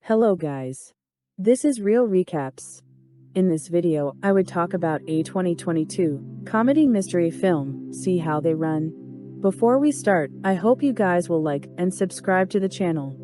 Hello guys. This is Real Recaps. In this video, I would talk about a 2022 comedy mystery film, See How They Run. Before we start, I hope you guys will like and subscribe to the channel.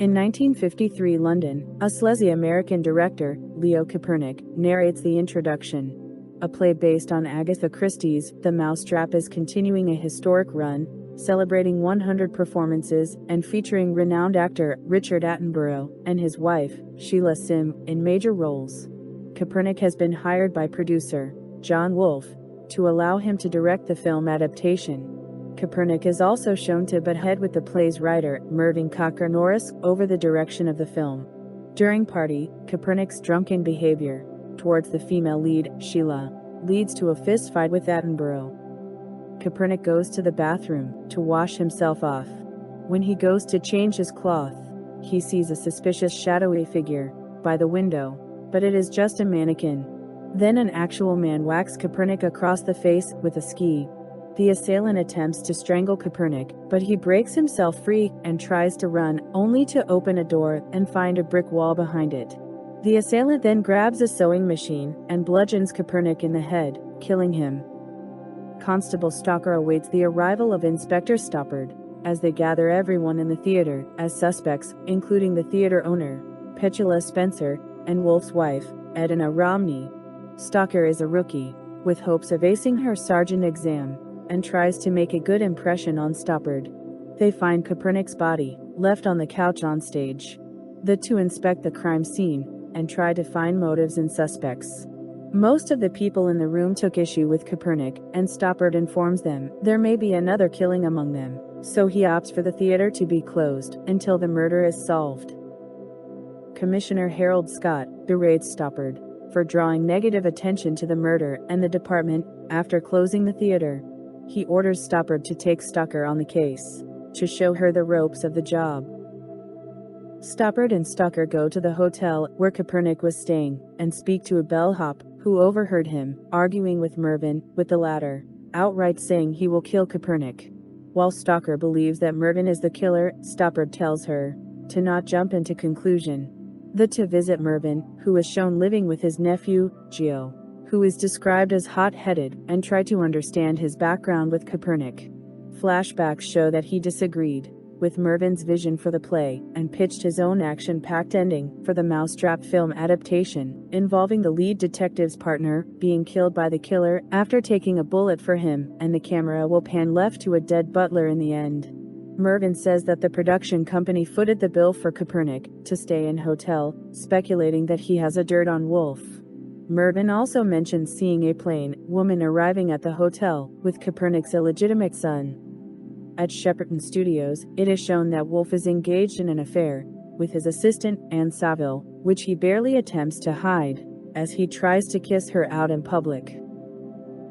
In 1953 London, a sleazy American director, Leo Kopernik, narrates the introduction. A play based on Agatha Christie's The Mousetrap is continuing a historic run, celebrating 100 performances and featuring renowned actor Richard Attenborough and his wife, Sheila Sim, in major roles. Kopernik has been hired by producer John Wolfe to allow him to direct the film adaptation. Kopernik is also shown to butt head with the play's writer, Mervyn Cocker Norris, over the direction of the film. During party, Kopernik's drunken behavior towards the female lead, Sheila, leads to a fist fight with Attenborough. Kopernik goes to the bathroom to wash himself off. When he goes to change his cloth, he sees a suspicious shadowy figure by the window, but it is just a mannequin. Then an actual man whacks Kopernik across the face with a ski. The assailant attempts to strangle Kopernik, but he breaks himself free and tries to run, only to open a door and find a brick wall behind it. The assailant then grabs a sewing machine and bludgeons Kopernik in the head, killing him. Constable Stalker awaits the arrival of Inspector Stoppard, as they gather everyone in the theater as suspects, including the theater owner, Petula Spencer, and Wolfe's wife, Edna Romney. Stalker is a rookie, with hopes of acing her sergeant exam, and tries to make a good impression on Stoppard. They find Kopernik's body, left on the couch on stage. The two inspect the crime scene and try to find motives and suspects. Most of the people in the room took issue with Kopernik, and Stoppard informs them there may be another killing among them, so he opts for the theater to be closed until the murder is solved. Commissioner Harold Scott berates Stoppard for drawing negative attention to the murder and the department. After closing the theater, he orders Stoppard to take Stalker on the case, to show her the ropes of the job. Stoppard and Stalker go to the hotel where Kopernik was staying and speak to a bellhop who overheard him arguing with Mervyn, with the latter outright saying he will kill Kopernik. While Stalker believes that Mervyn is the killer, Stoppard tells her to not jump into conclusion. The two visit Mervyn, who is shown living with his nephew, Gio, who is described as hot-headed, and try to understand his background with Kopernik. Flashbacks show that he disagreed with Mervyn's vision for the play, and pitched his own action-packed ending for the Mousetrap film adaptation, involving the lead detective's partner being killed by the killer after taking a bullet for him, and the camera will pan left to a dead butler in the end. Mervyn says that the production company footed the bill for Kopernik to stay in hotel, speculating that he has a dirt on Wolfe. Mervyn also mentions seeing a plain woman arriving at the hotel with Kopernik's illegitimate son. At Shepperton Studios, it is shown that Wolfe is engaged in an affair with his assistant, Anne Saville, which he barely attempts to hide, as he tries to kiss her out in public.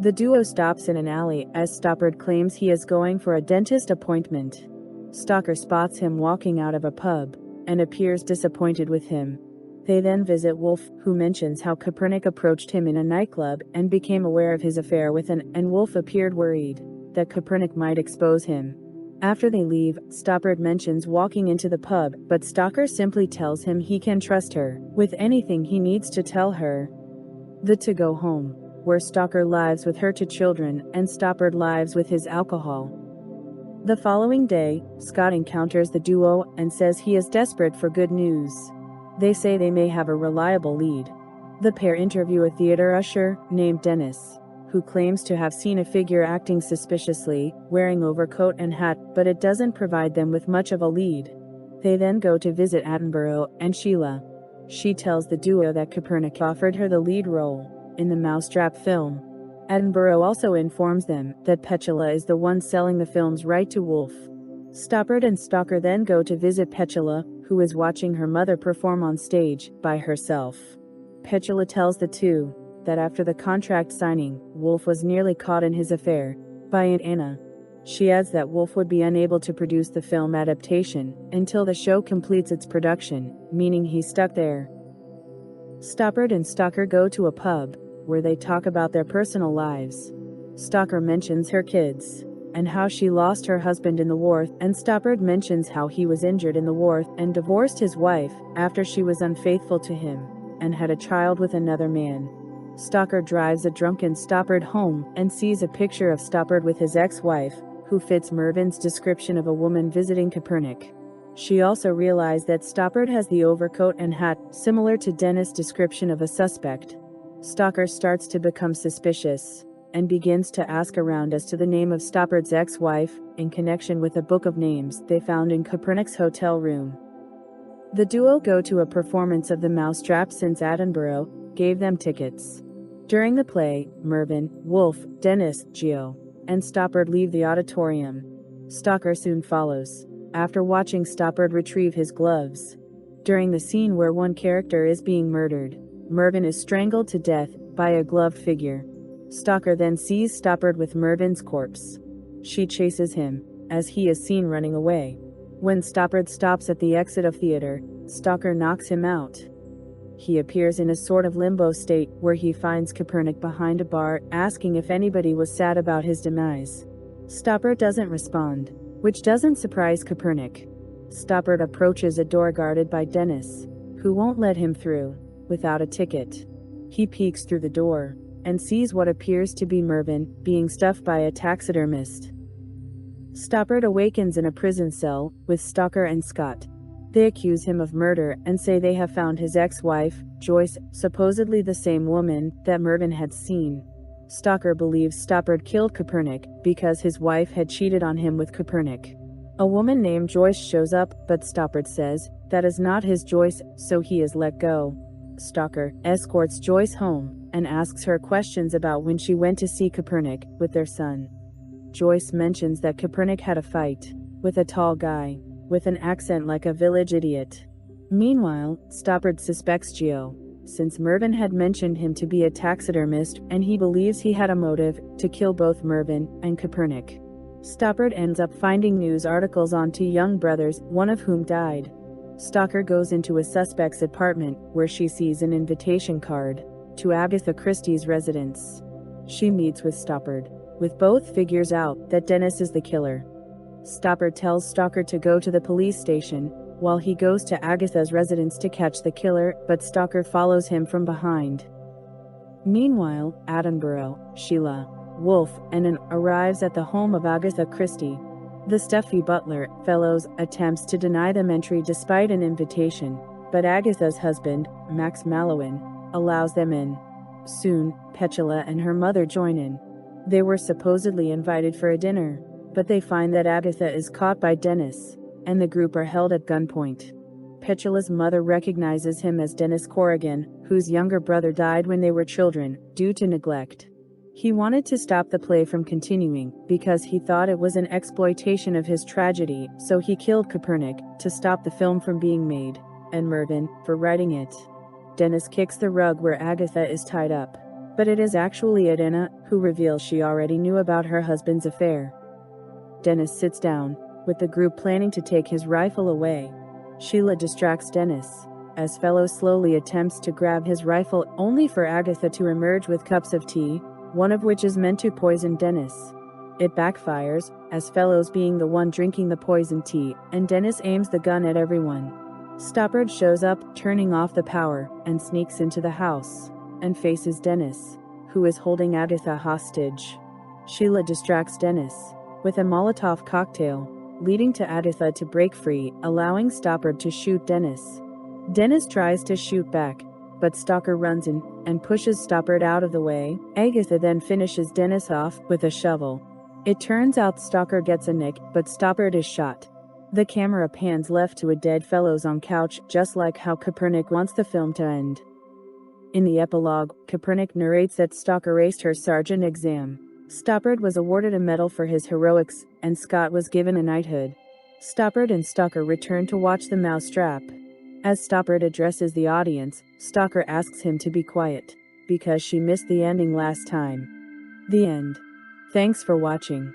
The duo stops in an alley as Stoppard claims he is going for a dentist appointment. Stalker spots him walking out of a pub and appears disappointed with him. They then visit Wolfe, who mentions how Kopernik approached him in a nightclub and became aware of his affair with Anne, and Wolfe appeared worried that Kopernik might expose him. After they leave, Stoppard mentions walking into the pub, but Stalker simply tells him he can trust her with anything he needs to tell her. The two go home, where Stalker lives with her two children and Stoppard lives with his alcohol. The following day, Scott encounters the duo and says he is desperate for good news. They say they may have a reliable lead. The pair interview a theater usher named Dennis, who claims to have seen a figure acting suspiciously, wearing overcoat and hat, but it doesn't provide them with much of a lead. They then go to visit Attenborough and Sheila. She tells the duo that Kopernik offered her the lead role in the Mousetrap film. Attenborough also informs them that Petula is the one selling the film's right to Wolfe. Stoppard and Stalker then go to visit Petula, who is watching her mother perform on stage by herself. Petula tells the two that after the contract signing, Wolfe was nearly caught in his affair by Aunt Anna. She adds that Wolfe would be unable to produce the film adaptation until the show completes its production, meaning he's stuck there. Stoppard and Stalker go to a pub, where they talk about their personal lives. Stalker mentions her kids, and how she lost her husband in the war, and Stoppard mentions how he was injured in the war and divorced his wife after she was unfaithful to him and had a child with another man. Stalker drives a drunken Stoppard home and sees a picture of Stoppard with his ex-wife, who fits Mervin's description of a woman visiting Kaepernick. She also realized that Stoppard has the overcoat and hat similar to Dennis' description of a suspect. Stalker starts to become suspicious and begins to ask around as to the name of Stoppard's ex-wife in connection with a book of names they found in Kaepernick's hotel room. The duo go to a performance of The Mousetrap since Attenborough gave them tickets. During the play, Mervyn, Wolf, Dennis, Gio, and Stoppard leave the auditorium. Stalker soon follows, after watching Stoppard retrieve his gloves. During the scene where one character is being murdered, Mervyn is strangled to death by a gloved figure. Stalker then sees Stoppard with Mervyn's corpse. She chases him, as he is seen running away. When Stoppard stops at the exit of theater, Stalker knocks him out. He appears in a sort of limbo state where he finds Kaepernick behind a bar asking if anybody was sad about his demise. Stoppard doesn't respond, which doesn't surprise Kaepernick. Stoppard approaches a door guarded by Dennis, who won't let him through without a ticket. He peeks through the door and sees what appears to be Mervyn being stuffed by a taxidermist. Stoppard awakens in a prison cell with Stalker and Scott. They accuse him of murder and say they have found his ex-wife, Joyce, supposedly the same woman that Mervyn had seen. Stalker believes Stoppard killed Kaepernick because his wife had cheated on him with Kaepernick. A woman named Joyce shows up, but Stoppard says that is not his Joyce, so he is let go. Stalker escorts Joyce home and asks her questions about when she went to see Kaepernick with their son. Joyce mentions that Kaepernick had a fight with a tall guy with an accent like a village idiot. Meanwhile, Stoppard suspects Gio, since Mervyn had mentioned him to be a taxidermist and he believes he had a motive to kill both Mervyn and Kaepernick. Stoppard ends up finding news articles on two young brothers, one of whom died. Stalker goes into a suspect's apartment where she sees an invitation card to Agatha Christie's residence. She meets with Stoppard, with both figures out that Dennis is the killer. Stoppard tells Stalker to go to the police station, while he goes to Agatha's residence to catch the killer, but Stalker follows him from behind. Meanwhile, Attenborough, Sheila, Wolf, and Ann arrives at the home of Agatha Christie. The stuffy butler, Fellows, attempts to deny them entry despite an invitation, but Agatha's husband, Max Mallowan, allows them in. Soon, Petula and her mother join in. They were supposedly invited for a dinner, but they find that Agatha is caught by Dennis, and the group are held at gunpoint. Petula's mother recognizes him as Dennis Corrigan, whose younger brother died when they were children, due to neglect. He wanted to stop the play from continuing because he thought it was an exploitation of his tragedy, so he killed Kaepernick to stop the film from being made, and Mervyn for writing it. Dennis kicks the rug where Agatha is tied up, but it is actually Edna who reveals she already knew about her husband's affair. Dennis sits down, with the group planning to take his rifle away. Sheila distracts Dennis, as Fellows slowly attempts to grab his rifle, only for Agatha to emerge with cups of tea, one of which is meant to poison Dennis. It backfires, as Fellows being the one drinking the poisoned tea, and Dennis aims the gun at everyone. Stoppard shows up, turning off the power, and sneaks into the house, and faces Dennis, who is holding Agatha hostage. Sheila distracts Dennis with a Molotov cocktail, leading to Agatha to break free, allowing Stoppard to shoot Dennis. Dennis tries to shoot back, but Stalker runs in and pushes Stoppard out of the way. Agatha then finishes Dennis off with a shovel. It turns out Stalker gets a nick, but Stoppard is shot. The camera pans left to a dead Fellows on couch, just like how Kaepernick wants the film to end. In the epilogue, Kaepernick narrates that Stalker aced her sergeant exam. Stoppard was awarded a medal for his heroics, and Scott was given a knighthood. Stoppard and Stalker return to watch The Mousetrap. As Stoppard addresses the audience, Stalker asks him to be quiet, because she missed the ending last time. The end. Thanks for watching.